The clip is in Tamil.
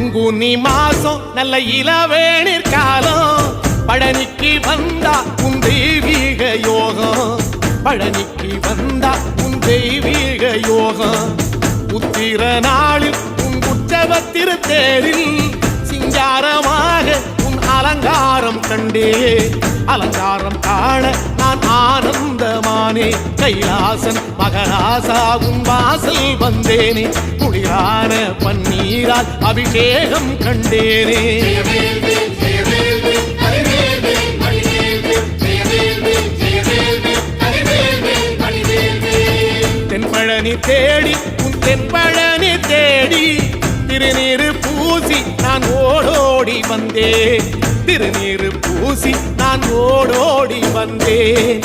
பங்குனி மாசம் நல்ல இளவேணிற் காலம் பழனிக்கு வந்தா உன் தெய்வீக யோகம் பழனிக்கு வந்தா உன் தெய்வீக யோகம் உத்திர நாளில் உன் உற்சவ தேரில் சிங்காரமாக உன் அலங்காரம் கண்டே அலங்காரம் காண நான் ஆனந்தமானே கைலாசன் மகராசா உன் வாசல் வந்தேனே குளிரான பன்னீரால் அபிஷேகம் கண்டேனே தென்பழனி தேடி உன் தென்பழனி தேடி திருநீரு பூசி நான் ஓடோடி வந்தேன் திருநீரு பூசி நான் ஓடோடி வந்தேன்